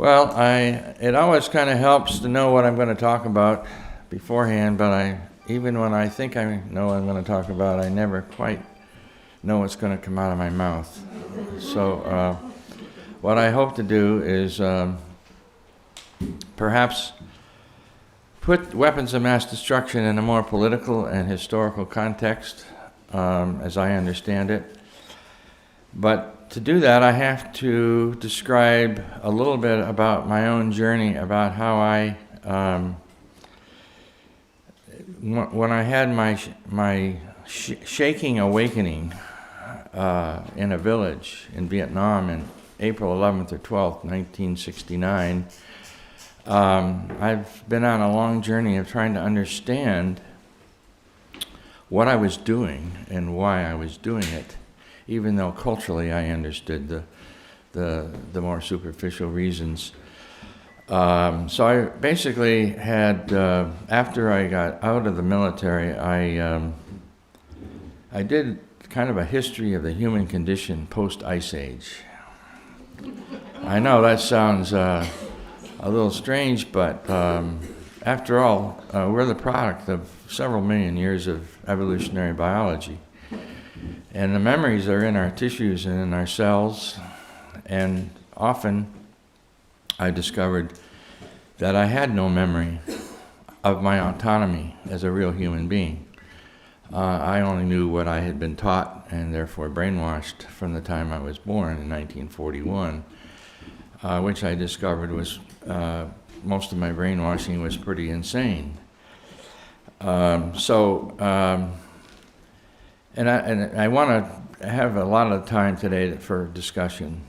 Well, it always kind of helps to know what I'm going to talk about beforehand, but even when I think I know what I'm going to talk about, I never quite know what's going to come out of my mouth. So what I hope to do is perhaps put weapons of mass destruction in a more political and historical context, as I understand it. But to do that, I have to describe a little bit about my own journey, about how I, when I had my shaking awakening in a village in Vietnam in April 11th or 12th, 1969, I've been on a long journey of trying to understand what I was doing and why I was doing it, even though culturally I understood the more superficial reasons. So I basically had, after I got out of the military, I did kind of a history of the human condition post-Ice Age. I know that sounds a little strange, but after all, we're the product of several million years of evolutionary biology. And the memories are in our tissues and in our cells, and often I discovered that I had no memory of my autonomy as a real human being. I only knew what I had been taught and therefore brainwashed from the time I was born in 1941, which I discovered was, most of my brainwashing was pretty insane. And I want to have a lot of time today for discussion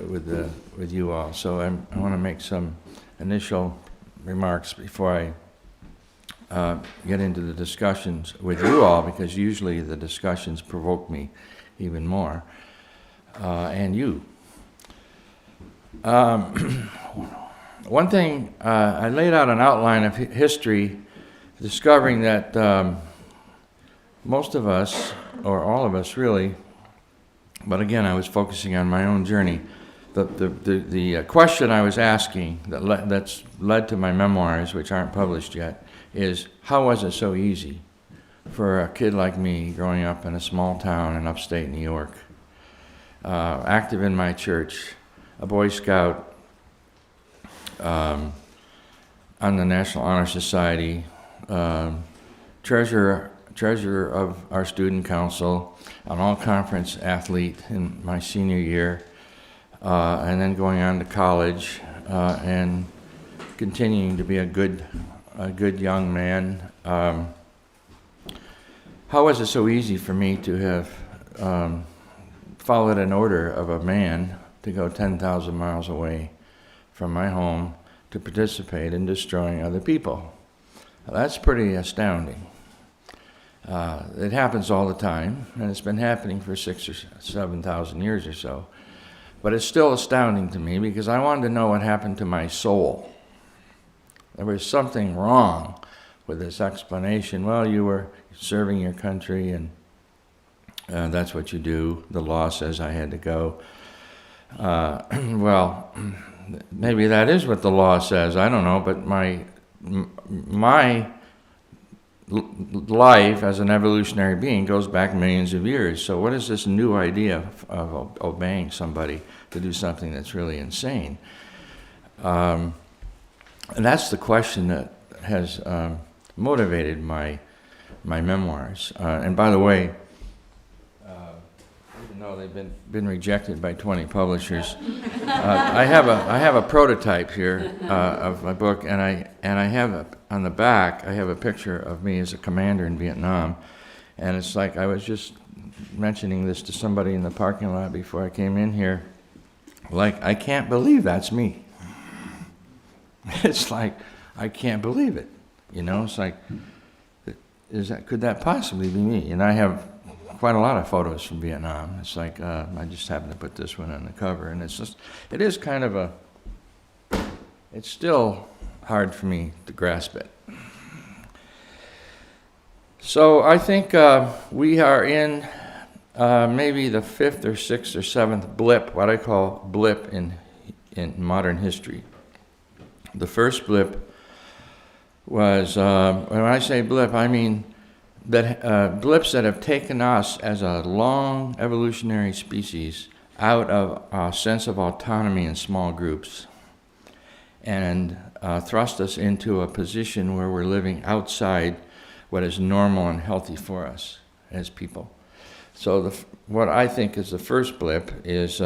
with you all. So I want to make some initial remarks before I get into the discussions with you all, because usually the discussions provoke me even more, and you. One thing, I laid out an outline of history, discovering that most of us, or all of us really, but again I was focusing on my own journey. The question I was asking that's led to my memoirs, which aren't published yet, is how was it so easy for a kid like me growing up in a small town in upstate New York, active in my church, a Boy Scout, on the National Honor Society, treasurer of our student council, an all-conference athlete in my senior year, and then going on to college and continuing to be a good young man. How was it so easy for me to have followed an order of a man to go 10,000 miles away from my home to participate in destroying other people? Well, that's pretty astounding. It happens all the time, and it's been happening for 6,000 or 7,000 years or so. But it's still astounding to me because I wanted to know what happened to my soul. There was something wrong with this explanation. Well, you were serving your country, and that's what you do. The law says I had to go. Well, maybe that is what the law says. I don't know, but my life as an evolutionary being goes back millions of years. So what is this new idea of obeying somebody to do something that's really insane? And that's the question that has motivated my memoirs. And by the way, even though they've been rejected by 20 publishers, I have a prototype here of my book, and I have on the back I have a picture of me as a commander in Vietnam, and it's like I was just mentioning this to somebody in the parking lot before I came in here. Like, I can't believe that's me. It's like I can't believe it. You know, it's like, could that possibly be me? And I have quite a lot of photos from Vietnam. It's like I just happened to put this one on the cover, and it is kind of it's still hard for me to grasp it. So I think we are in maybe the fifth or sixth or seventh blip, what I call blip in modern history. The first blip was, when I say blip, I mean that blips that have taken us as a long evolutionary species out of a sense of autonomy in small groups and thrust us into a position where we're living outside what is normal and healthy for us as people. So what I think is the first blip is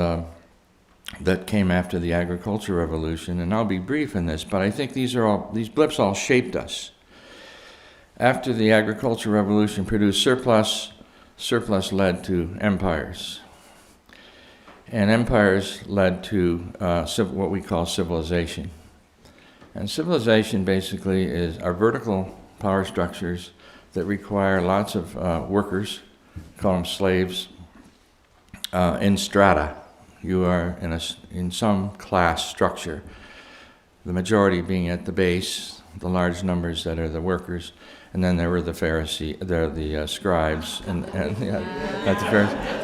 that came after the agricultural revolution, and I'll be brief in this, but I think these blips all shaped us. After the agricultural revolution produced surplus led to empires. And empires led to what we call civilization. And civilization basically are vertical power structures that require lots of workers, call them slaves, in strata. You are in some class structure, the majority being at the base, the large numbers that are the workers, and then there were the scribes, the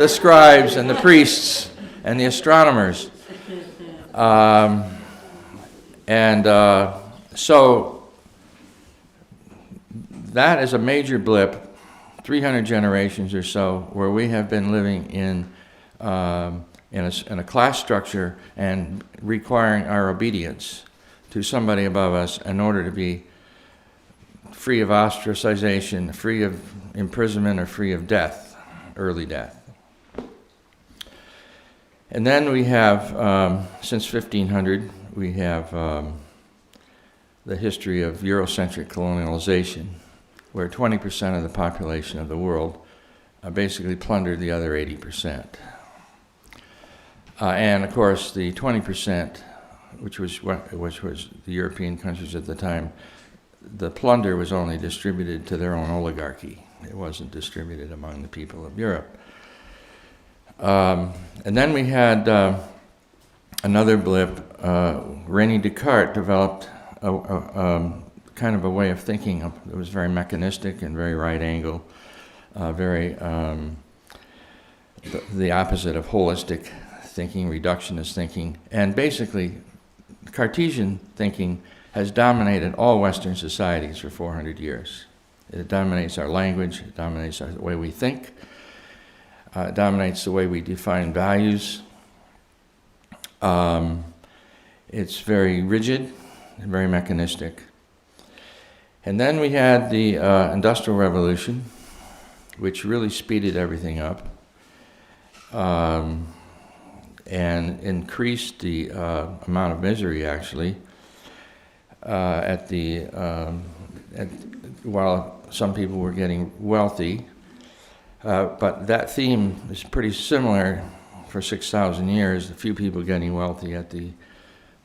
scribes and the priests and the astronomers. So that is a major blip, 300 generations or so, where we have been living in a class structure and requiring our obedience to somebody above us in order to be free of ostracization, free of imprisonment, or free of death, early death. And then we have, since 1500, we have the history of Eurocentric colonialization, where 20% of the population of the world basically plundered the other 80%. And of course, the 20%, which was the European countries at the time, the plunder was only distributed to their own oligarchy. It wasn't distributed among the people of Europe. And then we had another blip. René Descartes developed kind of a way of thinking that was very mechanistic and very right angle, the opposite of holistic thinking, reductionist thinking. And basically, Cartesian thinking has dominated all Western societies for 400 years. It dominates our language, it dominates the way we think, it dominates the way we define values. It's very rigid and very mechanistic. And then we had the Industrial Revolution, which really speeded everything up and increased the amount of misery, actually, while some people were getting wealthy. But that theme is pretty similar for 6,000 years, a few people getting wealthy at the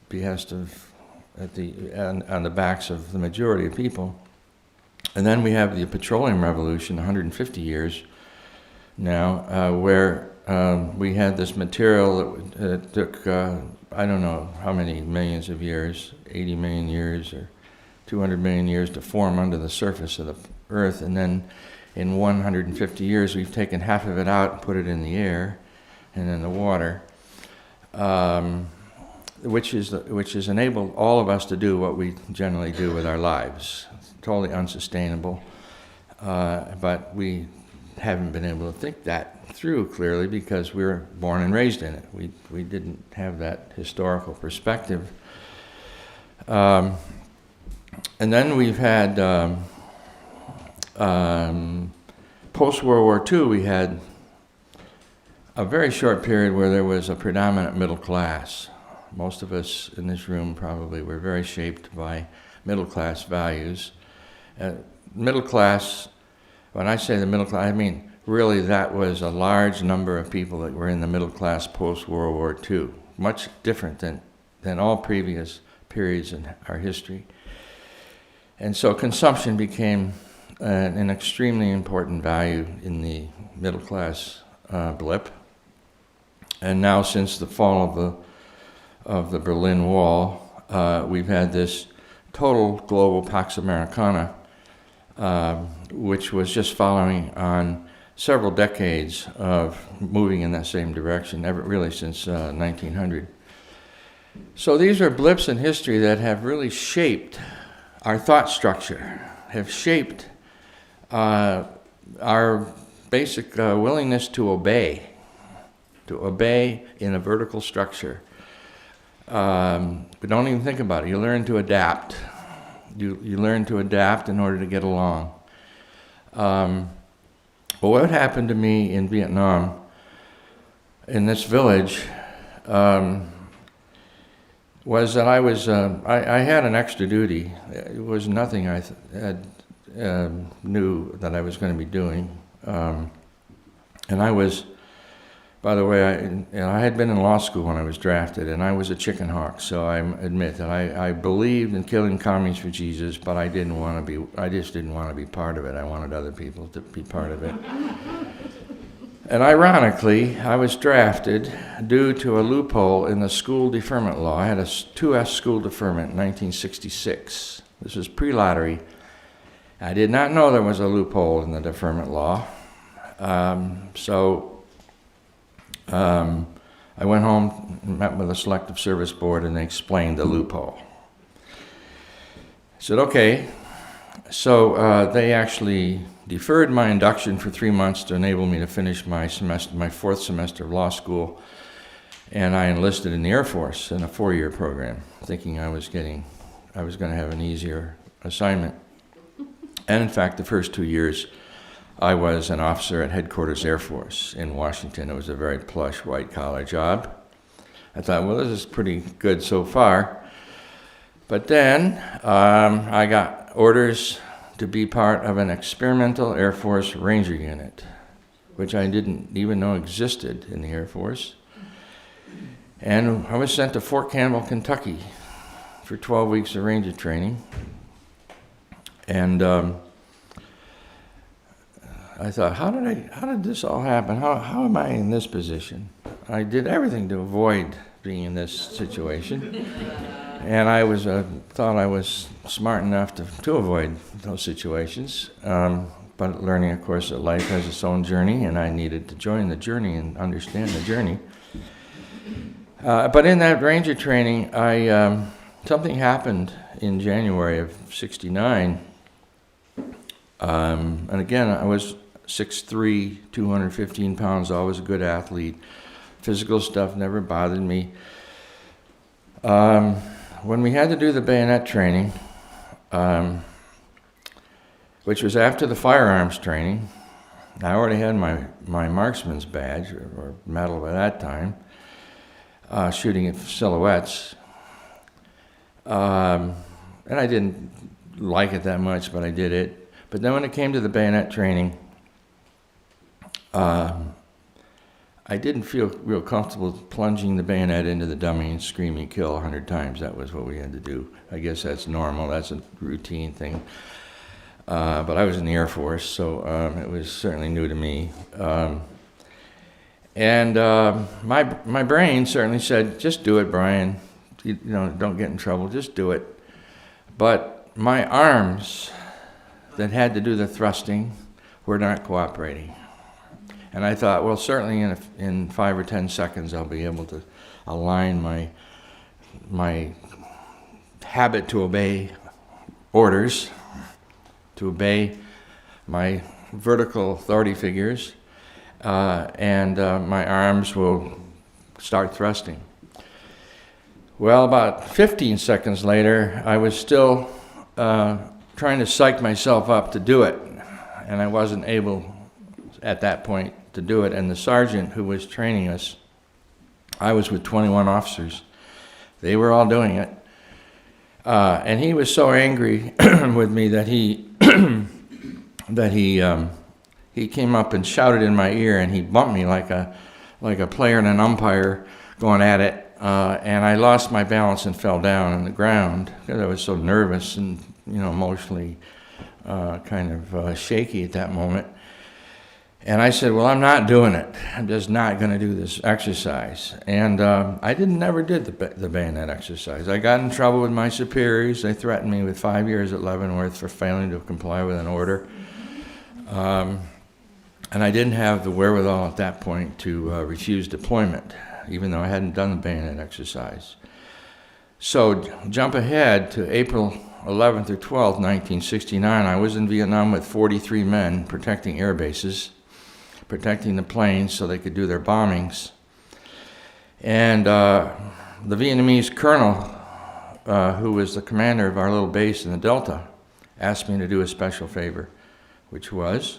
behest of, on the backs of the majority of people. And then we have the Petroleum Revolution, 150 years now, where we had this material that took, I don't know how many millions of years, 80 million years or 200 million years to form under the surface of the Earth. And then in 150 years, we've taken half of it out and put it in the air and in the water, which has enabled all of us to do what we generally do with our lives. It's totally unsustainable, but we haven't been able to think that through clearly because we were born and raised in it. We didn't have that historical perspective. And then we've had, post-World War II, we had a very short period where there was a predominant middle class. Most of us in this room probably were very shaped by middle class values. Middle class, when I say the middle class, I mean really that was a large number of people that were in the middle class post-World War II, much different than all previous periods in our history. And so consumption became an extremely important value in the middle class blip. And now since the fall of the Berlin Wall, we've had this total global Pax Americana, which was just following on several decades of moving in that same direction, really since 1900. So these are blips in history that have really shaped our thought structure, have shaped our basic willingness to obey in a vertical structure. But don't even think about it. You learn to adapt. You learn to adapt in order to get along. Well, what happened to me in Vietnam, in this village, was that I had an extra duty. It was nothing I knew that I was going to be doing. And I was, by the way, I had been in law school when I was drafted, and I was a chicken hawk, so I admit that I believed in killing communists for Jesus, but I just didn't want to be part of it. I wanted other people to be part of it. And ironically, I was drafted due to a loophole in the school deferment law. I had a 2S school deferment in 1966. This was pre-lottery. I did not know there was a loophole in the deferment law. So I went home and met with the Selective Service Board, and they explained the loophole. I said, okay. So they actually deferred my induction for 3 months to enable me to finish my fourth semester of law school, and I enlisted in the Air Force in a 4-year program, thinking I was going to have an easier assignment. And in fact, the first 2 years, I was an officer at Headquarters Air Force in Washington. It was a very plush white-collar job. I thought, well, this is pretty good so far. But then I got orders to be part of an experimental Air Force Ranger unit, which I didn't even know existed in the Air Force. And I was sent to Fort Campbell, Kentucky for 12 weeks of Ranger training. And I thought, how did this all happen? How am I in this position? I did everything to avoid being in this situation. And I thought I was smart enough to avoid those situations. But learning, of course, that life has its own journey, and I needed to join the journey and understand the journey. But in that Ranger training, something happened in January of '69. And again, I was 6'3", 215 pounds, always a good athlete. Physical stuff never bothered me. When we had to do the bayonet training, which was after the firearms training, I already had my marksman's badge or medal by that time, shooting at silhouettes. And I didn't like it that much, but I did it. But then when it came to the bayonet training, I didn't feel real comfortable plunging the bayonet into the dummy and screaming kill 100 times. That was what we had to do. I guess that's normal. That's a routine thing. But I was in the Air Force, so it was certainly new to me. And my brain certainly said, just do it, Brian. You know, don't get in trouble. Just do it. But my arms that had to do the thrusting were not cooperating. And I thought, well, certainly in 5 or 10 seconds I'll be able to align my habit to obey orders, to obey my vertical authority figures, and my arms will start thrusting. Well, about 15 seconds later, I was still trying to psych myself up to do it, and I wasn't able at that point to do it. And the sergeant who was training us, I was with 21 officers. They were all doing it. And he was so angry with me that he came up and shouted in my ear, and he bumped me like a player and an umpire going at it. And I lost my balance and fell down on the ground because I was so nervous and emotionally kind of shaky at that moment. And I said, well, I'm not doing it. I'm just not going to do this exercise. And I never did the bayonet exercise. I got in trouble with my superiors. They threatened me with 5 years at Leavenworth for failing to comply with an order. And I didn't have the wherewithal at that point to refuse deployment, even though I hadn't done the bayonet exercise. So jump ahead to April 11th or 12th, 1969. I was in Vietnam with 43 men protecting air bases, protecting the planes so they could do their bombings. And the Vietnamese colonel, who was the commander of our little base in the Delta, asked me to do a special favor, which wanted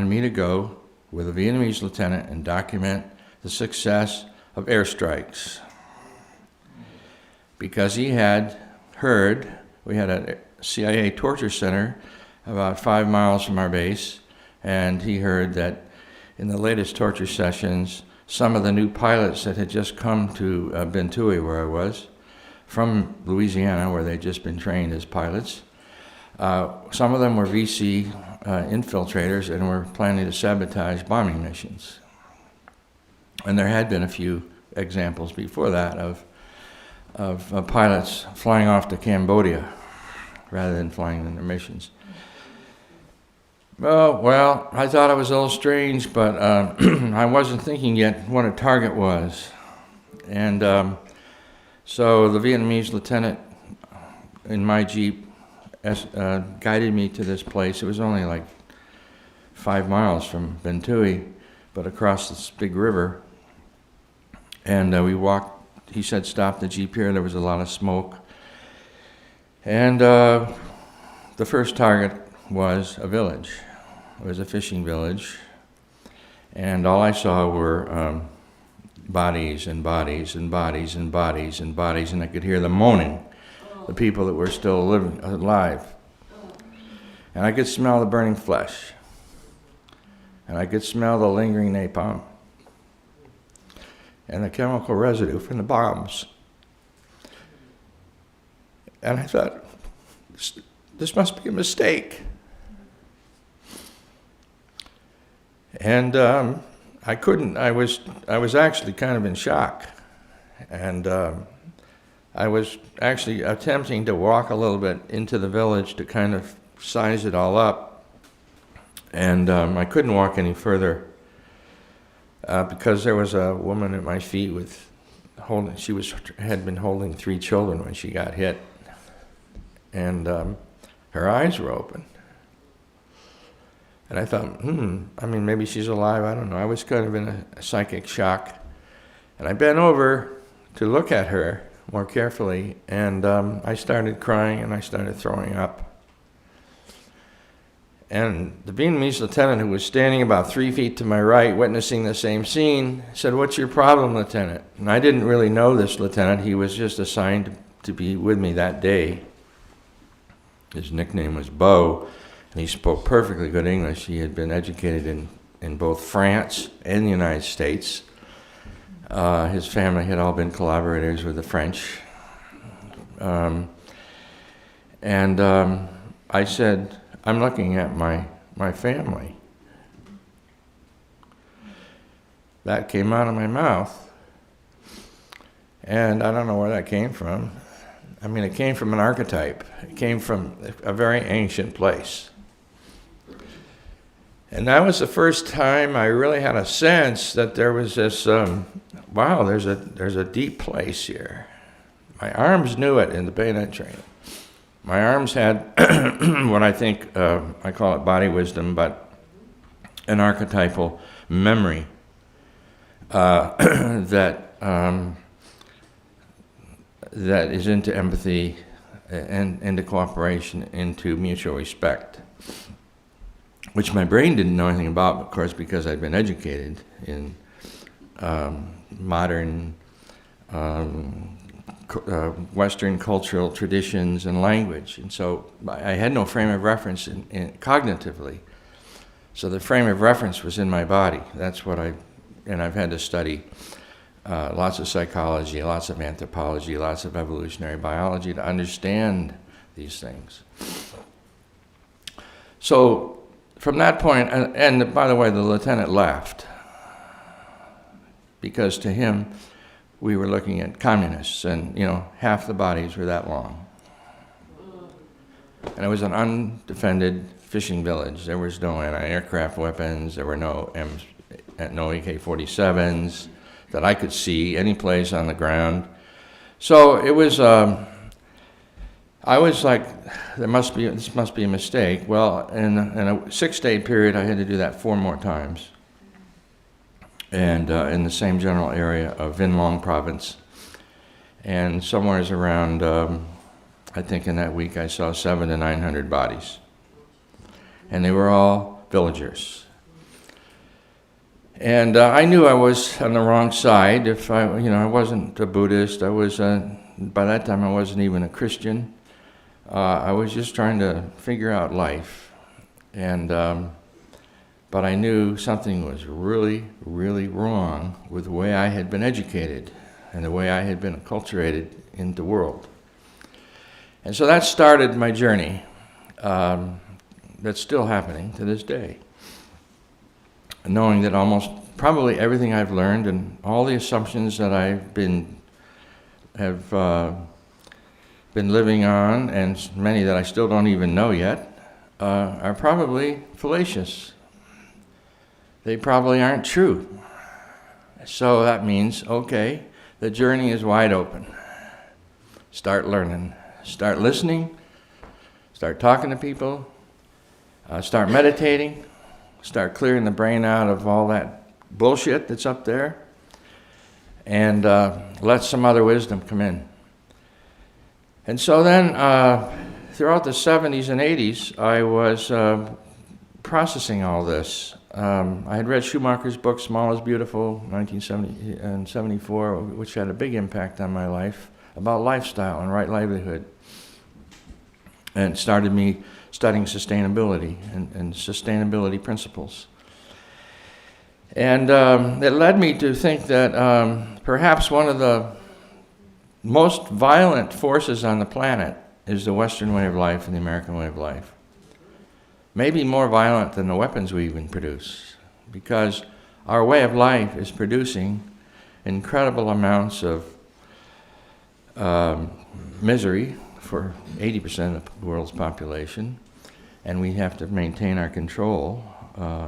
me to go with a Vietnamese lieutenant and document the success of airstrikes. Because he had heard, we had a CIA torture center about 5 miles from our base, and he heard that in the latest torture sessions, some of the new pilots that had just come to Bentui, where I was, from Louisiana, where they'd just been trained as pilots, some of them were VC infiltrators and were planning to sabotage bombing missions. And there had been a few examples before that of pilots flying off to Cambodia rather than flying in their missions. Oh, well, I thought it was a little strange, but I wasn't thinking yet what a target was. And so the Vietnamese lieutenant in my Jeep guided me to this place. It was only like 5 miles from Bentui, but across this big river. And we walked. He said, stop the Jeep here. There was a lot of smoke. And the first target was a village. It was a fishing village. And all I saw were bodies and bodies and bodies and bodies and bodies, and I could hear them moaning, the people that were still alive. And I could smell the burning flesh. And I could smell the lingering napalm and the chemical residue from the bombs. And I thought, this must be a mistake. And I was actually kind of in shock. And I was actually attempting to walk a little bit into the village to kind of size it all up. And I couldn't walk any further because there was a woman at my feet had been holding 3 children when she got hit. And her eyes were open. And I thought, maybe she's alive, I don't know. I was kind of in a psychic shock. And I bent over to look at her more carefully, and I started crying and I started throwing up. And the Vietnamese lieutenant, who was standing about 3 feet to my right, witnessing the same scene, said, "What's your problem, Lieutenant?" And I didn't really know this lieutenant. He was just assigned to be with me that day. His nickname was Beau, and he spoke perfectly good English. He had been educated in both France and the United States. His family had all been collaborators with the French. I said, "I'm looking at my family." That came out of my mouth. And I don't know where that came from. It came from an archetype. It came from a very ancient place. And that was the first time I really had a sense that there was this, wow, there's a deep place here. My arms knew it in the bayonet training. My arms had what I think, I call it body wisdom, but an archetypal memory that is into empathy and into cooperation, into mutual respect, which my brain didn't know anything about, of course, because I'd been educated in modern Western cultural traditions and language. And so I had no frame of reference cognitively. So the frame of reference was in my body. That's what I've had to study lots of psychology, lots of anthropology, lots of evolutionary biology to understand these things. So from that point, and by the way, the lieutenant laughed, because to him, we were looking at communists, and half the bodies were that long. And it was an undefended fishing village. There was no anti-aircraft weapons. There were no AK-47s that I could see any place on the ground. So it was, I was like, this must be a mistake. Well, in a 6-day period, I had to do that 4 more times. And in the same general area of Vinlong province. And somewhere around, I think in that week, I saw 700 to 900 bodies. And they were all villagers. And I knew I was on the wrong side. If I wasn't a Buddhist. I was, by that time I wasn't even a Christian. I was just trying to figure out life. And, but I knew something was really, really wrong with the way I had been educated and the way I had been acculturated in the world. And so that started my journey. That's still happening to this day. Knowing that almost probably everything I've learned and all the assumptions that I've been living on, and many that I still don't even know yet, are probably fallacious. They probably aren't true. So that means, okay, the journey is wide open. Start learning. Start listening. Start talking to people. Start meditating. Start clearing the brain out of all that bullshit that's up there. And let some other wisdom come in. And so then, throughout the 70s and 80s, I was processing all this. I had read Schumacher's book, Small is Beautiful, 1970 and 74, which had a big impact on my life, about lifestyle and right livelihood. And it started me studying sustainability and sustainability principles. And it led me to think that perhaps one of the most violent forces on the planet is the Western way of life and the American way of life. Maybe more violent than the weapons we even produce, because our way of life is producing incredible amounts of misery for 80% of the world's population, and we have to maintain our control.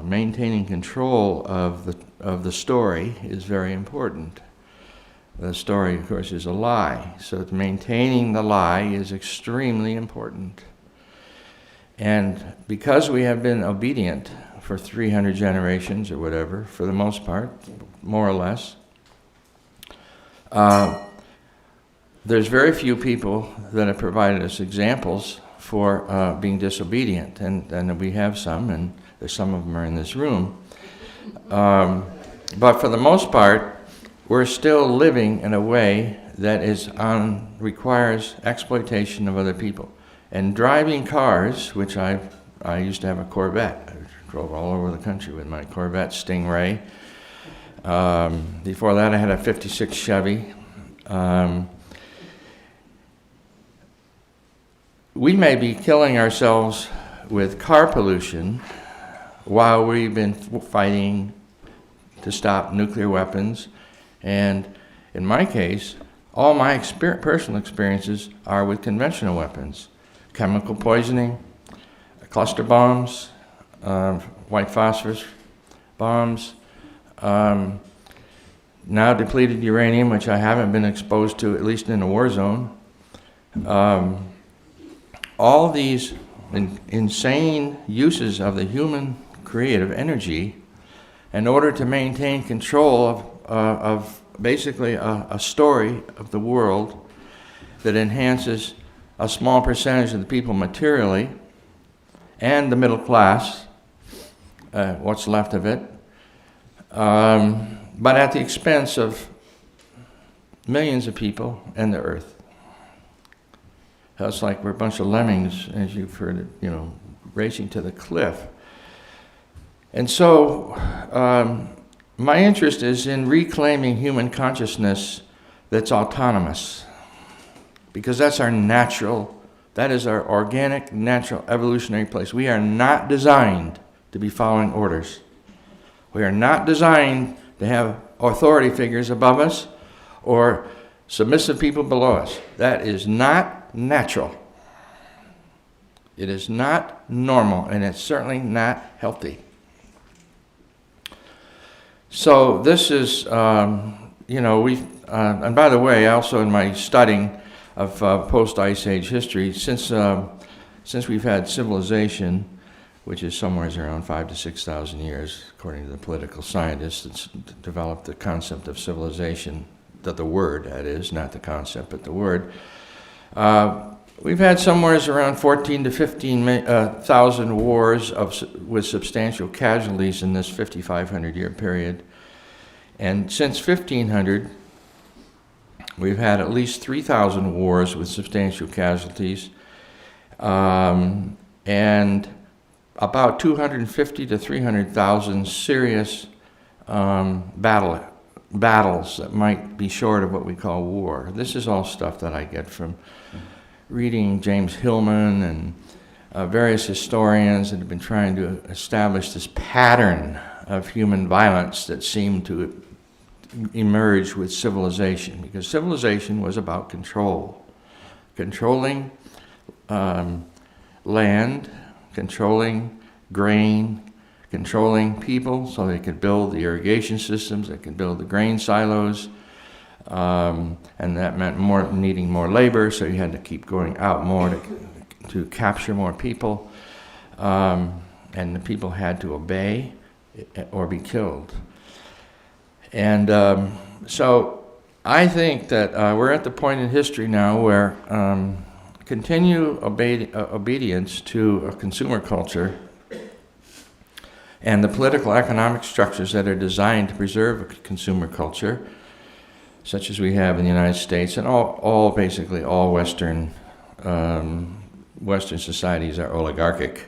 Maintaining control of the story is very important. The story, of course, is a lie, so maintaining the lie is extremely important. And because we have been obedient for 300 generations or whatever, for the most part, more or less, there's very few people that have provided us examples for being disobedient, and we have some, and there's some of them are in this room. But for the most part, we're still living in a way that requires exploitation of other people. And driving cars, which I used to have a Corvette. I drove all over the country with my Corvette Stingray. Before that, I had a 56 Chevy. We may be killing ourselves with car pollution while we've been fighting to stop nuclear weapons. And in my case, all my personal experiences are with conventional weapons. Chemical poisoning, cluster bombs, white phosphorus bombs, now depleted uranium, which I haven't been exposed to, at least in a war zone. All these insane uses of the human creative energy in order to maintain control of basically a story of the world that enhances a small percentage of the people materially and the middle class, what's left of it, but at the expense of millions of people and the earth. It's like we're a bunch of lemmings, as you've heard, racing to the cliff. And so my interest is in reclaiming human consciousness that's autonomous, because that's our natural, that is our organic, natural, evolutionary place. We are not designed to be following orders. We are not designed to have authority figures above us or submissive people below us. That is not natural. It is not normal, and it's certainly not healthy. So this is and by the way, also in my studying of post-Ice Age history, since we've had civilization, which is somewhere around 5,000 to 6,000 years, according to the political scientists, that's developed the concept of civilization, the word, that is, not the concept, but the word. We've had somewhere around 14 to 15,000 wars with substantial casualties in this 5,500-year period. And since 1500, we've had at least 3,000 wars with substantial casualties, and about 250 to 300,000 serious battles that might be short of what we call war. This is all stuff that I get from reading James Hillman and various historians that have been trying to establish this pattern of human violence that seemed to emerge with civilization, because civilization was about controlling land, controlling grain, controlling people so they could build the irrigation systems, they could build the grain silos, and that meant needing more labor, so you had to keep going out more to capture more people, and the people had to obey or be killed. And so I think that we're at the point in history now where continued obedience to a consumer culture and the political economic structures that are designed to preserve a consumer culture, such as we have in the United States, and basically all Western societies are oligarchic,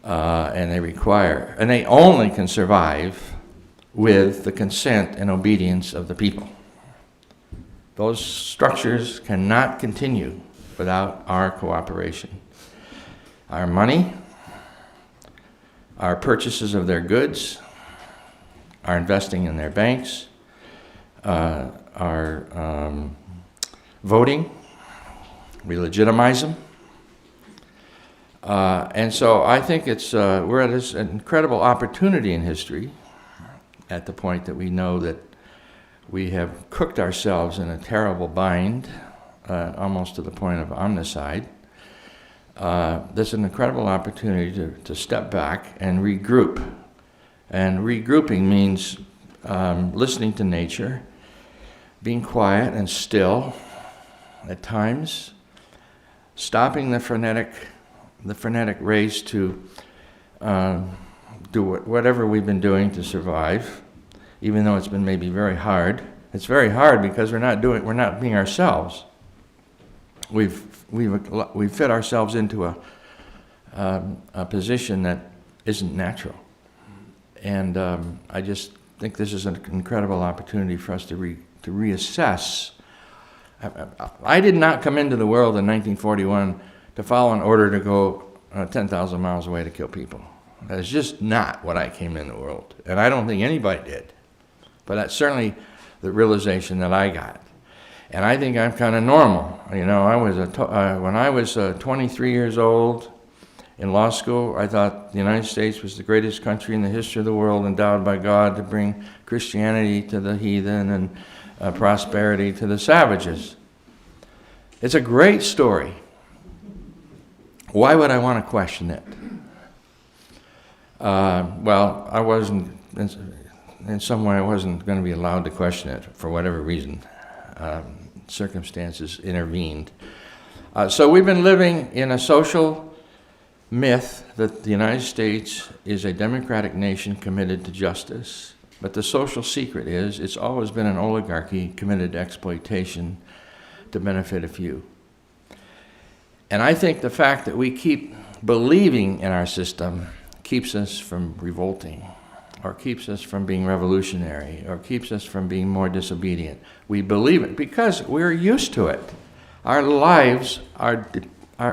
and they only can survive with the consent and obedience of the people. Those structures cannot continue without our cooperation. Our money, our purchases of their goods, our investing in their banks, our voting, we legitimize them. And so I think we're at this incredible opportunity in history, at the point that we know that we have cooked ourselves in a terrible bind, almost to the point of omnicide. There's an incredible opportunity to step back and regroup. And regrouping means listening to nature, being quiet and still at times, stopping the frenetic race to do whatever we've been doing to survive, even though it's been maybe very hard. It's very hard because we're not being ourselves. We've fit ourselves into a position that isn't natural, and I just think this is an incredible opportunity for us to reassess. I did not come into the world in 1941 to follow an order to go 10,000 miles away to kill people. That's just not what I came in the world, and I don't think anybody did. But that's certainly the realization that I got. And I think I'm kind of normal. You know, when I was 23 years old in law school, I thought the United States was the greatest country in the history of the world, endowed by God to bring Christianity to the heathen and prosperity to the savages. It's a great story. Why would I want to question it? Well, I wasn't, in some way I wasn't going to be allowed to question it for whatever reason. Circumstances intervened. So we've been living in a social myth that the United States is a democratic nation committed to justice. But the social secret is it's always been an oligarchy committed to exploitation to benefit a few. And I think the fact that we keep believing in our system keeps us from revolting, or keeps us from being revolutionary, or keeps us from being more disobedient. We believe it because we're used to it. Our lives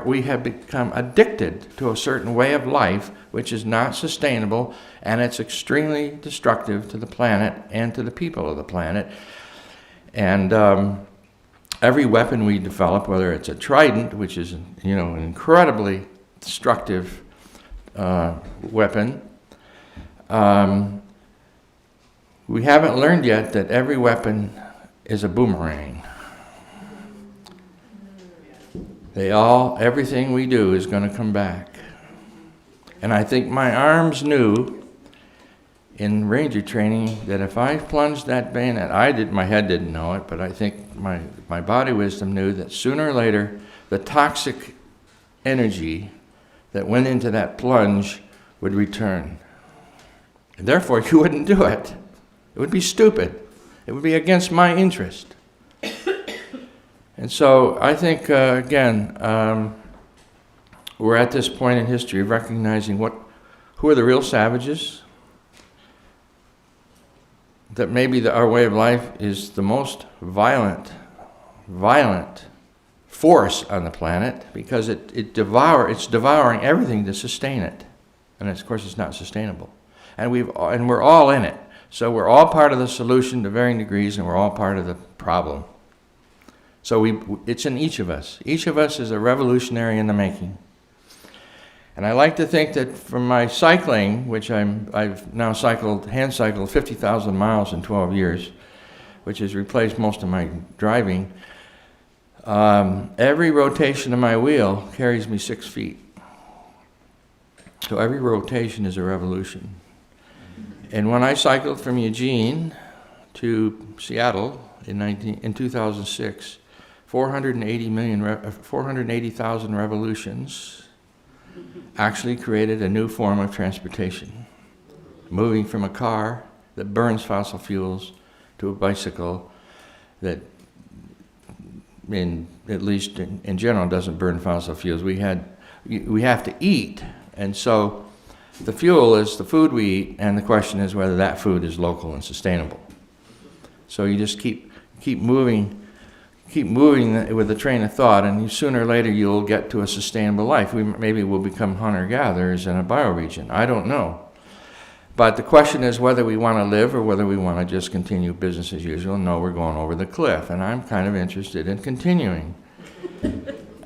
we have become addicted to a certain way of life which is not sustainable, and it's extremely destructive to the planet and to the people of the planet. And every weapon we develop, whether it's a trident, which is an incredibly destructive weapon, We haven't learned yet that every weapon is a boomerang. Everything we do is going to come back. And I think my arms knew in Ranger training that if I plunged that bayonet, my head didn't know it, but I think my body wisdom knew that sooner or later the toxic energy that went into that plunge would return. And therefore, you wouldn't do it. It would be stupid. It would be against my interest. And so I think, again, we're at this point in history of recognizing who are the real savages, that maybe our way of life is the most violent force on the planet because it's devouring everything to sustain it. And of course, it's not sustainable. And we're all in it. So we're all part of the solution to varying degrees, and we're all part of the problem. So it's in each of us. Each of us is a revolutionary in the making. And I like to think that from my cycling, which I've now hand cycled 50,000 miles in 12 years, which has replaced most of my driving, every rotation of my wheel carries me 6 feet. So every rotation is a revolution. And when I cycled from Eugene to Seattle in 2006, 480,000 revolutions actually created a new form of transportation, moving from a car that burns fossil fuels to a bicycle that, at least in general, doesn't burn fossil fuels. We have to eat, and so the fuel is the food we eat, and the question is whether that food is local and sustainable. So you just keep moving with the train of thought, and sooner or later you'll get to a sustainable life. Maybe we'll become hunter-gatherers in a bioregion. I don't know. But the question is whether we want to live or whether we want to just continue business as usual. No, we're going over the cliff, and I'm kind of interested in continuing.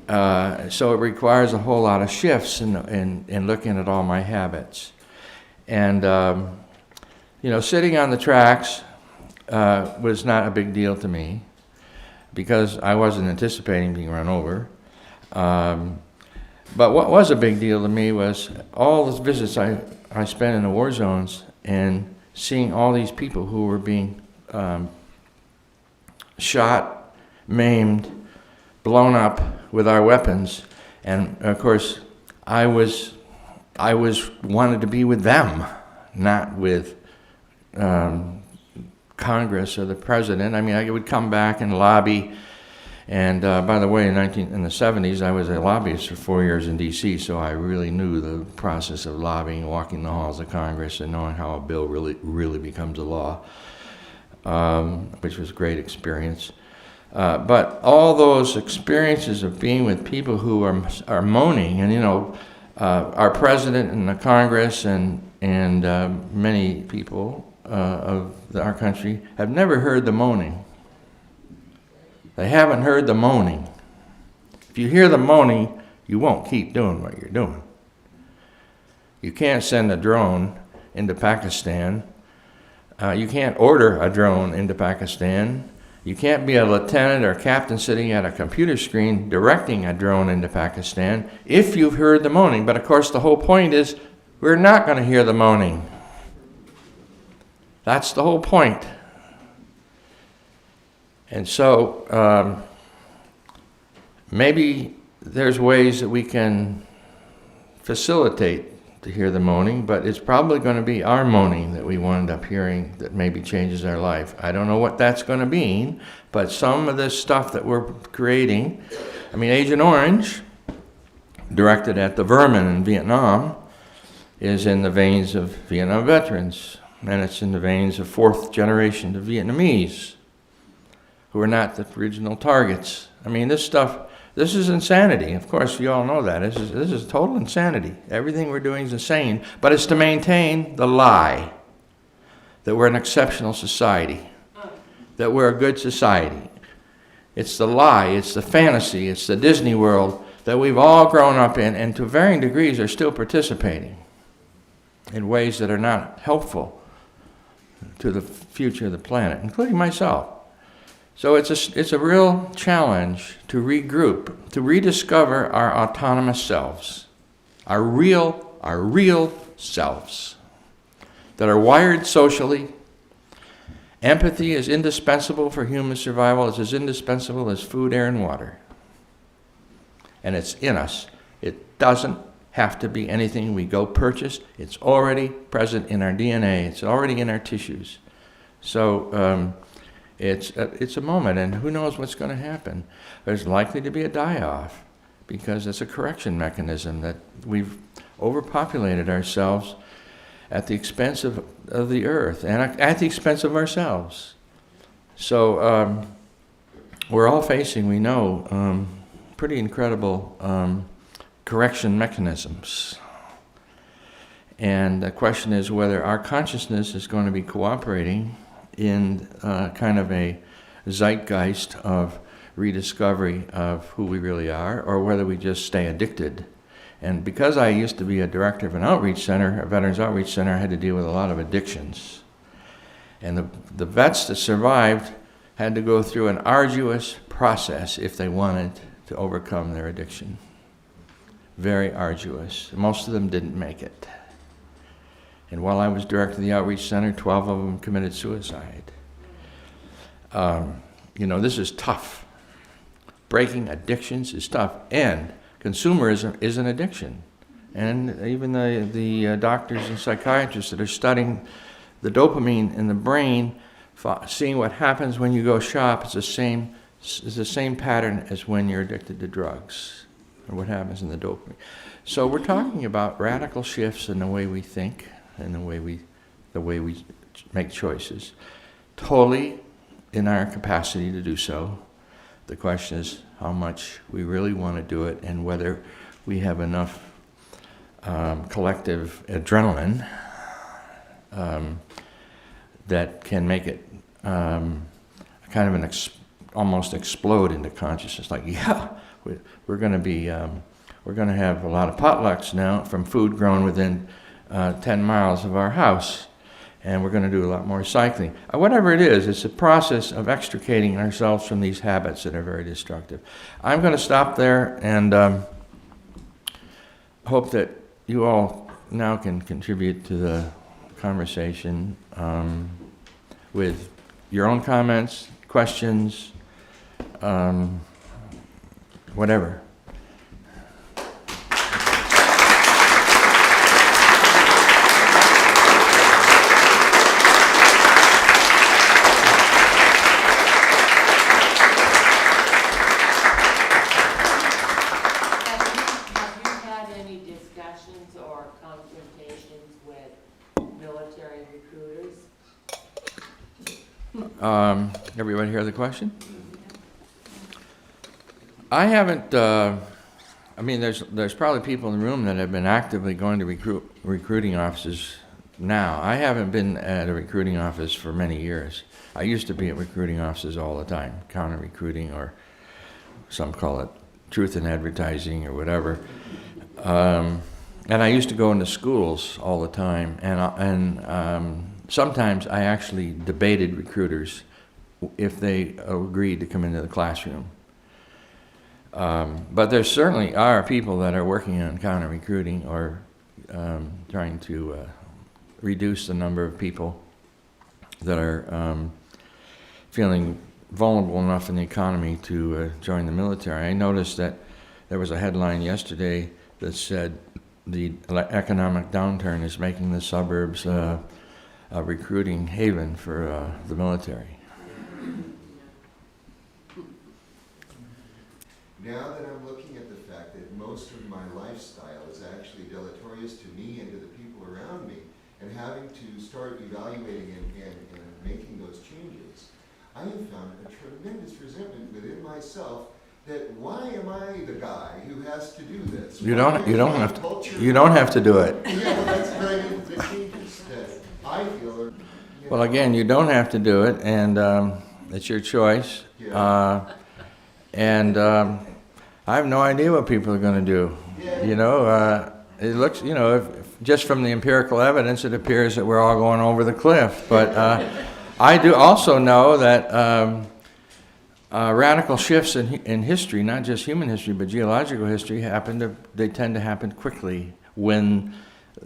So it requires a whole lot of shifts in looking at all my habits. And, sitting on the tracks was not a big deal to me, because I wasn't anticipating being run over. But what was a big deal to me was all the visits I spent in the war zones and seeing all these people who were being shot, maimed, blown up with our weapons. And of course, I wanted to be with them, not with Congress or the president. I mean, I would come back and lobby. And by the way, in the 70s, I was a lobbyist for 4 years in D.C., so I really knew the process of lobbying, walking the halls of Congress, and knowing how a bill really becomes a law, which was a great experience. But all those experiences of being with people who are moaning, and our president and the Congress and many people of our country have never heard the moaning. They haven't heard the moaning. If you hear the moaning, you won't keep doing what you're doing. You can't send a drone into Pakistan. You can't order a drone into Pakistan. You can't be a lieutenant or captain sitting at a computer screen directing a drone into Pakistan if you've heard the moaning. But of course, the whole point is we're not going to hear the moaning. That's the whole point. And so maybe there's ways that we can facilitate to hear the moaning, but it's probably going to be our moaning that we wind up hearing that maybe changes our life. I don't know what that's going to mean, but some of this stuff that we're creating, Agent Orange, directed at the vermin in Vietnam, is in the veins of Vietnam veterans, and it's in the veins of fourth generation of Vietnamese who are not the original targets. This is insanity. Of course, you all know that. This is total insanity. Everything we're doing is insane, but it's to maintain the lie that we're an exceptional society, that we're a good society. It's the lie, it's the fantasy, it's the Disney world that we've all grown up in, and to varying degrees are still participating in ways that are not helpful to the future of the planet, including myself. So it's a real challenge to regroup, to rediscover our autonomous selves, our real selves that are wired socially. Empathy is indispensable for human survival. It's as indispensable as food, air, and water. And it's in us. It doesn't have to be anything we go purchase. It's already present in our DNA. It's already in our tissues. So it's a moment, and who knows what's going to happen. There's likely to be a die-off because it's a correction mechanism that we've overpopulated ourselves at the expense of the earth and at the expense of ourselves. So we're all facing, we know, pretty incredible correction mechanisms. And the question is whether our consciousness is going to be cooperating in kind of a zeitgeist of rediscovery of who we really are, or whether we just stay addicted. And because I used to be a director of an outreach center, a veterans outreach center, I had to deal with a lot of addictions. And the vets that survived had to go through an arduous process if they wanted to overcome their addiction. Very arduous. Most of them didn't make it. And while I was director of the outreach center, 12 of them committed suicide. This is tough. Breaking addictions is tough. And consumerism is an addiction. And even the doctors and psychiatrists that are studying the dopamine in the brain, seeing what happens when you go shop, is the same pattern as when you're addicted to drugs, or what happens in the dopamine. So we're talking about radical shifts in the way we think and the way we make choices, totally in our capacity to do so. The question is how much we really want to do it and whether we have enough collective adrenaline that can make it kind of an almost explode into consciousness. Like, yeah, we're going to have a lot of potlucks now from food grown within 10 miles of our house. And we're going to do a lot more cycling. Whatever it is, it's a process of extricating ourselves from these habits that are very destructive. I'm going to stop there and hope that you all now can contribute to the conversation with your own comments, questions, whatever. Everybody hear the question? I haven't, there's probably people in the room that have been actively going to recruiting offices now. I haven't been at a recruiting office for many years. I used to be at recruiting offices all the time, counter-recruiting, or some call it truth in advertising or whatever. And I used to go into schools all the time, and sometimes I actually debated recruiters if they agreed to come into the classroom. But there certainly are people that are working on counter-recruiting or trying to reduce the number of people that are feeling vulnerable enough in the economy to join the military. I noticed that there was a headline yesterday that said the economic downturn is making the suburbs a recruiting haven for the military. Now that I'm looking at the fact that most of my lifestyle is actually deleterious to me and to the people around me, and having to start evaluating and making those changes, I have found a tremendous resentment within myself that why am I the guy who has to do this? You don't have to do it. Yeah, well, that's kind of the changes that I feel are, Well, again, you don't have to do it, and it's your choice. Yeah. I have no idea what people are going to do. Yeah. it looks, just from the empirical evidence, it appears that we're all going over the cliff. But I do also know that radical shifts in history, not just human history, but geological history, they tend to happen quickly when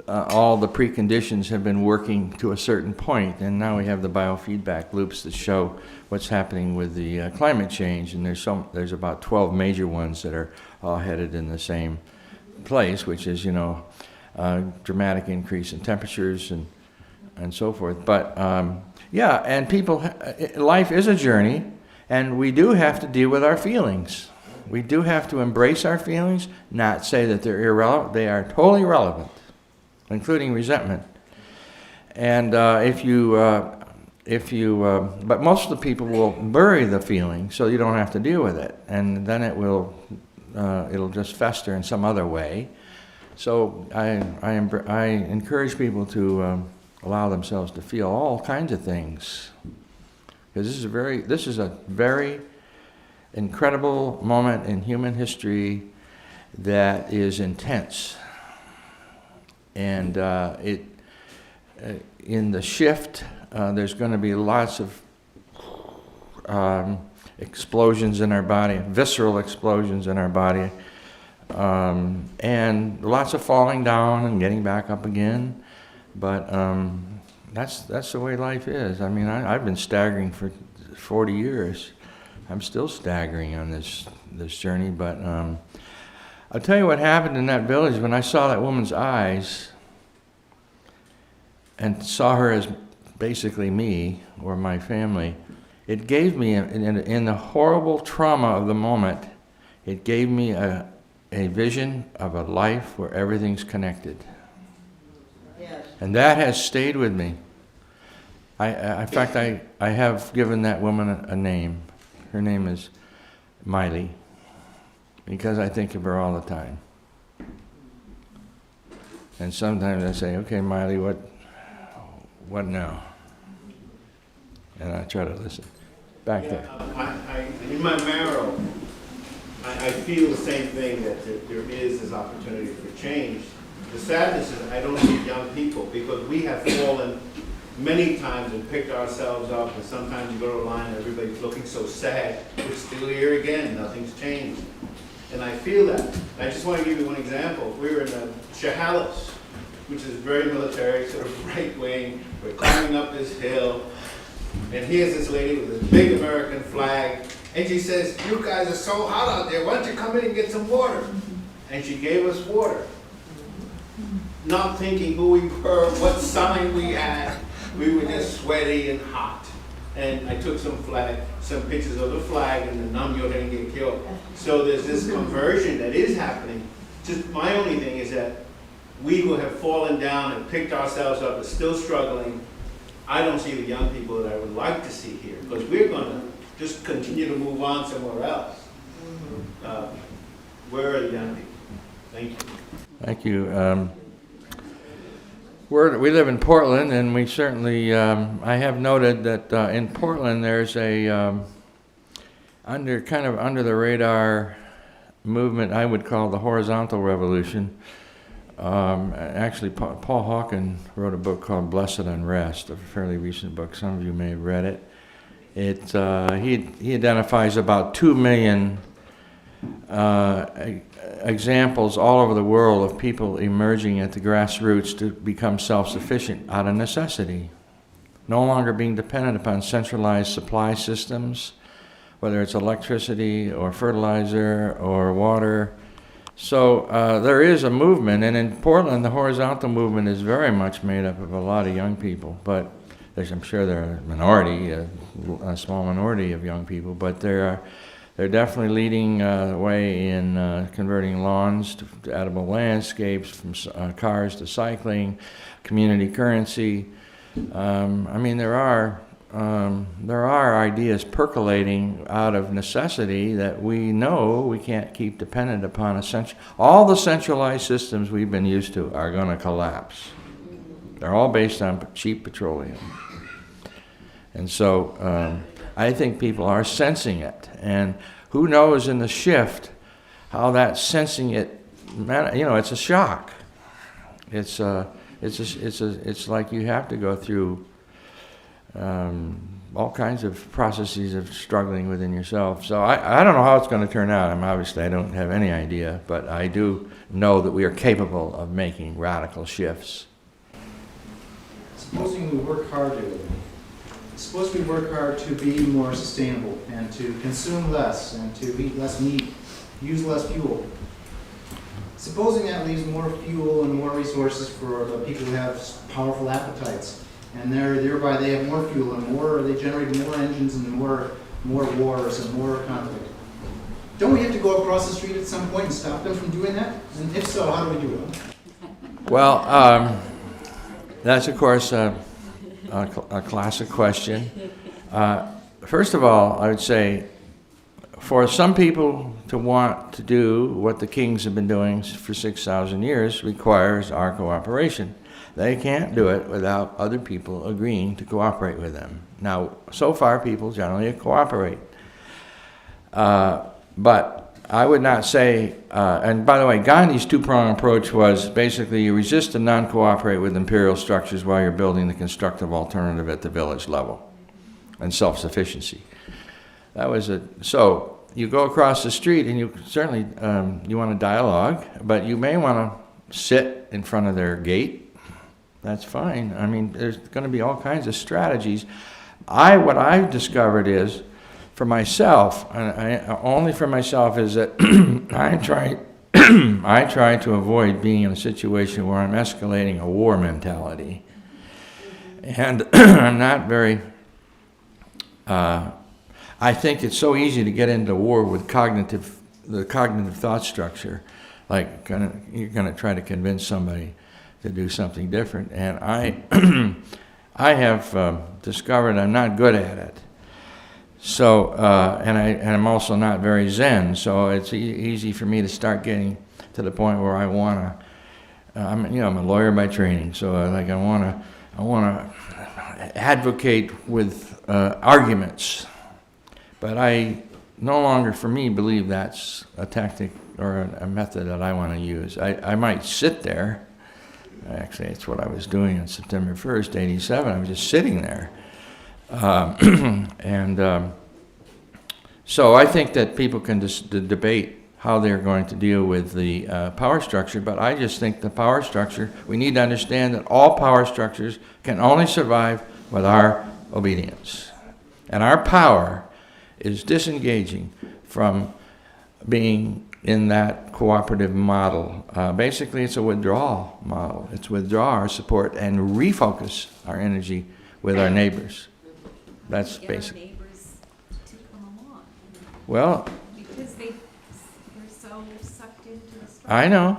all the preconditions have been working to a certain point. And now we have the biofeedback loops that show what's happening with the climate change. And there's about 12 major ones that are all headed in the same place, which is, dramatic increase in temperatures and so forth. But and life is a journey. And we do have to deal with our feelings. We do have to embrace our feelings, not say that they're irrelevant. They are totally relevant, including resentment. And but most of the people will bury the feeling so you don't have to deal with it. And then it'll just fester in some other way. So I encourage people to allow themselves to feel all kinds of things. Because this is a very incredible moment in human history that is intense, and in the shift, there's going to be lots of explosions in our body, visceral explosions in our body, and lots of falling down and getting back up again. But that's the way life is. I mean, I've been staggering for 40 years. I'm still staggering on this journey, but I'll tell you what happened in that village when I saw that woman's eyes and saw her as basically me or my family. It gave me, in the horrible trauma of the moment, it gave me a vision of a life where everything's connected. Yes. And that has stayed with me. In fact, I have given that woman a name. Her name is Miley, because I think of her all the time. And sometimes I say, okay, Miley, what now? And I try to listen. Back there. In my marrow, I feel the same thing, that there is this opportunity for change. The sadness is I don't see young people, because we have fallen many times and picked ourselves up, and sometimes you go to a line and everybody's looking so sad. We're still here again, nothing's changed. And I feel that. And I just want to give you one example. We were in Chehalis, which is very military, sort of right wing. We're climbing up this hill, and here's this lady with this big American flag, and she says, "You guys are so hot out there, why don't you come in and get some water?" And she gave us water. Not thinking who we were, what sign we had. We were just sweaty and hot. And I took some pictures of the flag, and the Namyo didn't get killed. So there's this conversion that is happening. Just my only thing is that we who have fallen down and picked ourselves up are still struggling. I don't see the young people that I would like to see here, because we're going to just continue to move on somewhere else. Where are the young people? Thank you. Thank you. We live in Portland, and we certainly, I have noted that in Portland there's a under the radar movement I would call the horizontal revolution. Actually, Paul Hawken wrote a book called Blessed Unrest, a fairly recent book. Some of you may have read it. He identifies about 2 million examples all over the world of people emerging at the grassroots to become self-sufficient out of necessity, no longer being dependent upon centralized supply systems, whether it's electricity or fertilizer or water. So there is a movement, and in Portland the horizontal movement is very much made up of a lot of young people, but I'm sure there are a minority, a small minority of young people, but they're definitely leading the way in converting lawns to edible landscapes, from cars to cycling, community currency. I mean, there are ideas percolating out of necessity that we know we can't keep dependent upon. All the centralized systems we've been used to are going to collapse. They're all based on cheap petroleum. And so I think people are sensing it, and who knows in the shift how that sensing it, it's a shock. It's like you have to go through all kinds of processes of struggling within yourself. So I don't know how it's going to turn out. Obviously I don't have any idea, but I do know that we are capable of making radical shifts. Supposing we work hard to be more sustainable and to consume less and to eat less meat, use less fuel. Supposing that leaves more fuel and more resources for the people who have powerful appetites, and thereby they have more fuel and they generate more engines and more wars and more conflict. Don't we have to go across the street at some point and stop them from doing that? And if so, how do we do it? Well, that's of course a classic question. First of all, I would say for some people to want to do what the kings have been doing for 6,000 years requires our cooperation. They can't do it without other people agreeing to cooperate with them. Now, so far people generally cooperate. But I would not say, and by the way, Gandhi's two-pronged approach was basically you resist and non-cooperate with imperial structures while you're building the constructive alternative at the village level and self-sufficiency. That was so you go across the street and you certainly, you want to dialogue, but you may want to sit in front of their gate. That's fine. I mean, there's going to be all kinds of strategies. What I've discovered is, for myself, only for myself, is that I try to avoid being in a situation where I'm escalating a war mentality. And I'm not very, I think it's so easy to get into war with the cognitive thought structure, like you're going to try to convince somebody to do something different. And I have discovered I'm not good at it. So, and I'm also not very Zen, so it's easy for me to start getting to the point where I want to, I'm a lawyer by training, so I want to advocate with arguments. But I no longer, for me, believe that's a tactic or a method that I want to use. I might sit there. Actually, it's what I was doing on September 1st, 87. I was just sitting there. So I think that people can debate how they're going to deal with the power structure, but I just think the power structure, we need to understand that all power structures can only survive with our obedience. And our power is disengaging from being in that cooperative model. Basically, it's a withdrawal model. It's withdraw our support and refocus our energy with our neighbors. That's basic. Neighbors to come along. Well, because they're so sucked into the story. I know.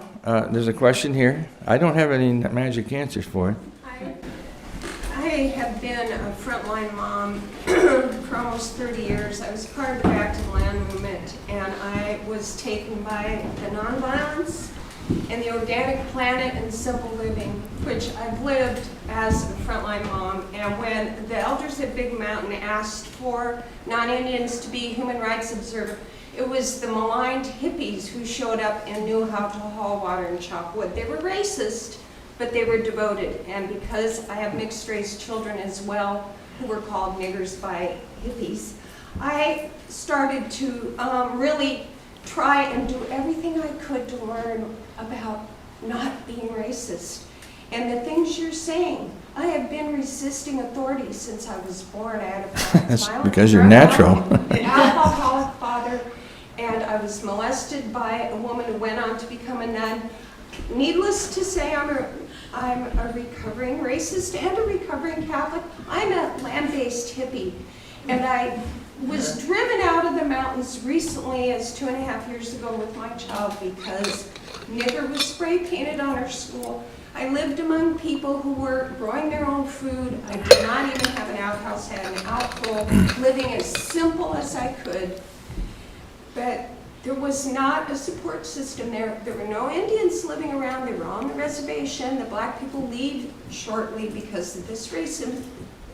There's a question here. I don't have any magic answers for it. I have been a frontline mom for almost 30 years. I was part of the Back to the Land movement, and I was taken by the nonviolence and the organic planet and simple living, which I've lived as a frontline mom. And when the elders at Big Mountain asked for non-Indians to be human rights observers, it was the maligned hippies who showed up and knew how to haul water and chop wood. They were racist, but they were devoted. And because I have mixed race children as well, who were called niggers by hippies, I started to really try and do everything I could to learn about not being racist. And the things you're saying, I have been resisting authority since I was born. I had a That's because you're natural. An alcoholic father, and I was molested by a woman who went on to become a nun. Needless to say, I'm a recovering racist and a recovering Catholic. I'm a land-based hippie, and I was driven out of the mountains recently as 2.5 years ago with my child because nigger was spray painted on our school. I lived among people who were growing their own food. I did not even have an outhouse, had an alcove, living as simple as I could. But there was not a support system there. There were no Indians living around. They were on the reservation. The black people leave shortly because of this race in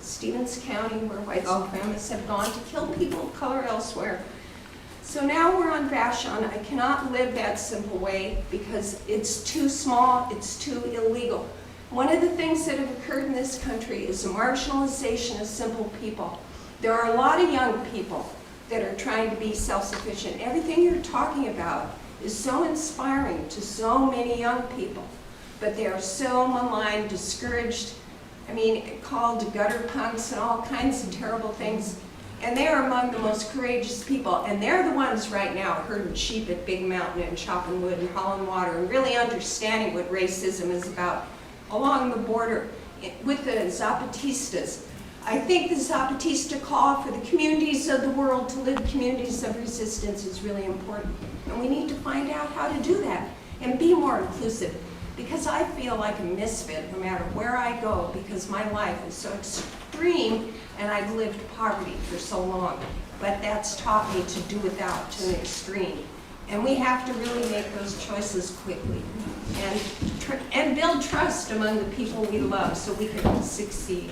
Stevens County, where white supremacists have gone to kill people of color elsewhere. So now we're on Vashon. I cannot live that simple way because it's too small, it's too illegal. One of the things that have occurred in this country is the marginalization of simple people. There are a lot of young people that are trying to be self-sufficient. Everything you're talking about is so inspiring to so many young people, but they are so maligned, discouraged, called gutter punks and all kinds of terrible things. And they are among the most courageous people, and they're the ones right now herding sheep at Big Mountain and chopping wood and hauling water and really understanding what racism is about along the border with the Zapatistas. I think the Zapatista call for the communities of the world to live communities of resistance is really important. And we need to find out how to do that and be more inclusive, because I feel like a misfit no matter where I go, because my life is so extreme and I've lived poverty for so long. But that's taught me to do without to an extreme. And we have to really make those choices quickly and build trust among the people we love so we can succeed.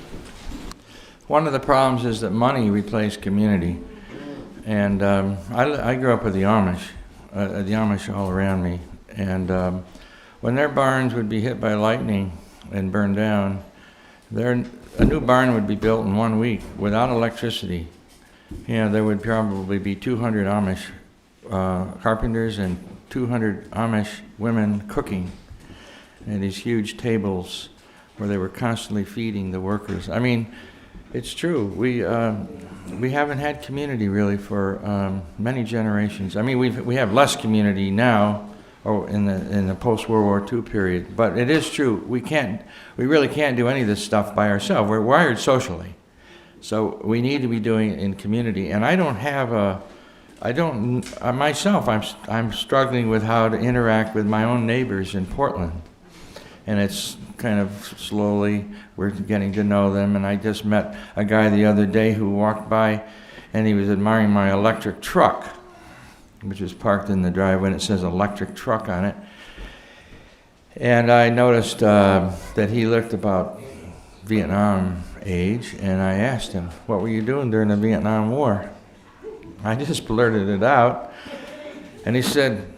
One of the problems is that money replaced community. And I grew up with the Amish all around me. And when their barns would be hit by lightning and burned down, a new barn would be built in 1 week without electricity. There would probably be 200 Amish carpenters and 200 Amish women cooking and these huge tables where they were constantly feeding the workers. It's true. We haven't had community really for many generations. We have less community now, or in the post-World War II period. But it is true. We really can't do any of this stuff by ourselves. We're wired socially, so we need to be doing it in community. And myself, I'm struggling with how to interact with my own neighbors in Portland. And it's kind of slowly, we're getting to know them. And I just met a guy the other day who walked by and he was admiring my electric truck, which is parked in the driveway and it says electric truck on it. And I noticed that he looked about Vietnam age, and I asked him, what were you doing during the Vietnam War? I just blurted it out, and he said,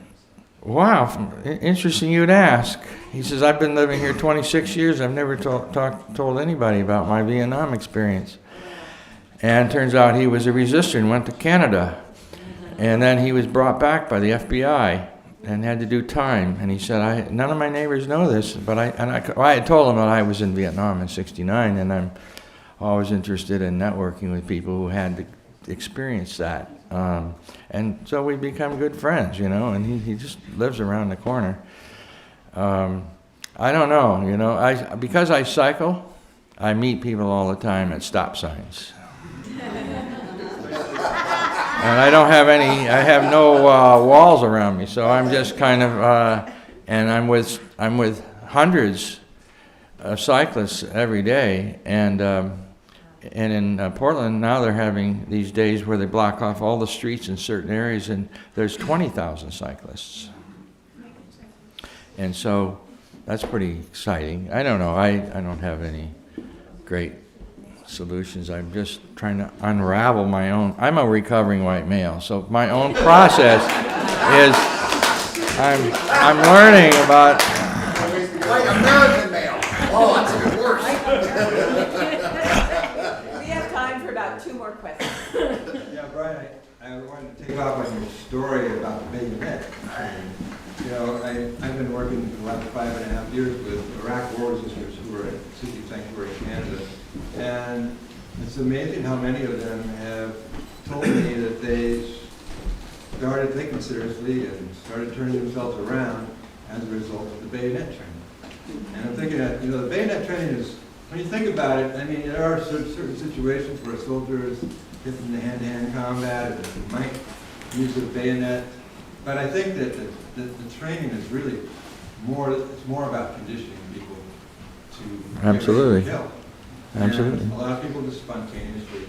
wow, interesting you'd ask. He says, I've been living here 26 years. I've never told anybody about my Vietnam experience. And turns out he was a resistor and went to Canada. And then he was brought back by the FBI and had to do time. And he said, none of my neighbors know this, but I had told them that I was in Vietnam in '69, and I'm always interested in networking with people who had experienced that. And so we become good friends, and he just lives around the corner. I don't know, because I cycle, I meet people all the time at stop signs. And I have no walls around me, so I'm just kind of, and I'm with hundreds of cyclists every day, and in Portland now they're having these days where they block off all the streets in certain areas, and there's 20,000 cyclists. And so that's pretty exciting. I don't know, I don't have any great solutions. I'm just trying to unravel my own. I'm a recovering white male, so my own process is I'm learning about. White American male. Oh, that's even worse. We have time for about 2 more questions. Yeah, Brian, I wanted to take off on your story about the bayonet. I've been working for the last 5.5 years with Iraq war resistors who are at City Sanctuary in Canada. And it's amazing how many of them have told me that they started thinking seriously and started turning themselves around as a result of the bayonet training. And I'm thinking that, the bayonet training is, when you think about it, there are certain situations where a soldier is hit in the hand-to-hand combat and might use a bayonet. But I think that the training is really it's more about conditioning people to Absolutely. kill. Absolutely. And a lot of people just spontaneously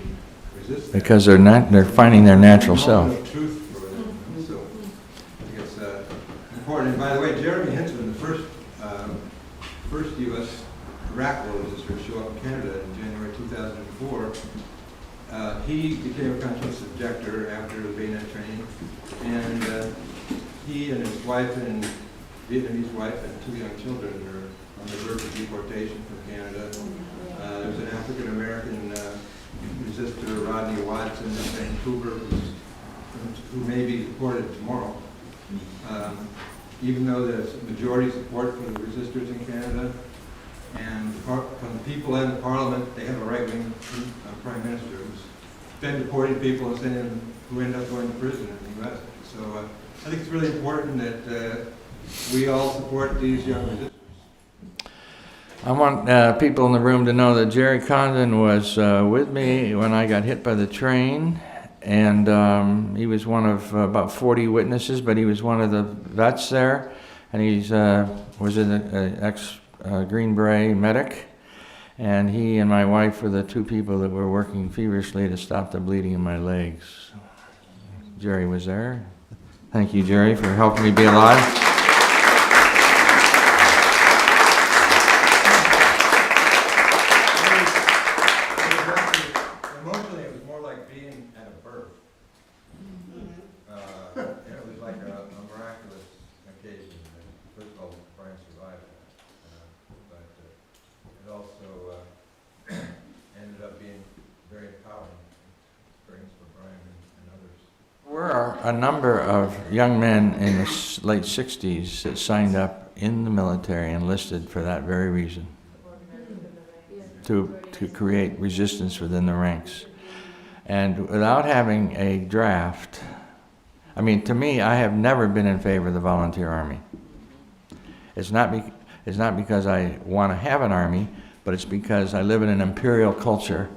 resist that. Because they're finding their natural There's self. no truth for them. So I think it's important. And by the way, Jeremy Hinton, the first U.S. Iraq war resistor, show up in Canada in January 2004. He became a conscientious objector after the bayonet training, and he and his wife and Vietnamese wife and 2 young children are on the verge of deportation from Canada. There's an African-American resistor, Rodney Watson, in Vancouver, who may be deported tomorrow. Even though there's majority support for the resistors in Canada, and from the people in the parliament, they have a right-wing prime minister who's been deporting people and sending them who end up going to prison in the U.S. So I think it's really important that we all support these young resistors. I want people in the room to know that Jerry Condon was with me when I got hit by the train, and he was one of about 40 witnesses, but he was one of the vets there, and he's was an ex-Green Beret medic, and he and my wife were the 2 people that were working feverishly to stop the bleeding in my legs. Jerry was there. Thank you, Jerry, for helping me be alive. Emotionally, it was more like being at a birth. It was like a miraculous occasion. First of all, Brian survived that, but it also ended up being very empowering experience for Brian and others. There were a number of young men in the late 60s that signed up in the military and enlisted for that very reason, to create resistance within the ranks. And without having a draft, I mean, to me, I have never been in favor of the volunteer army. It's not because I want to have an army, but it's because I live in an imperial culture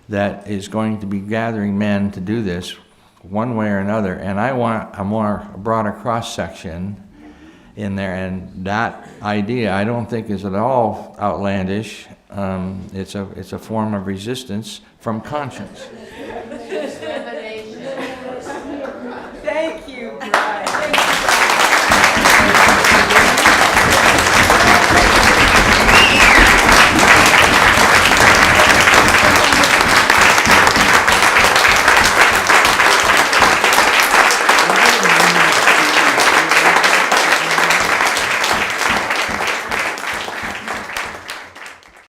that is going to be gathering men to do this one way or another, and I want a broader cross-section in there, and that idea I don't think is at all outlandish. It's a form of resistance from conscience.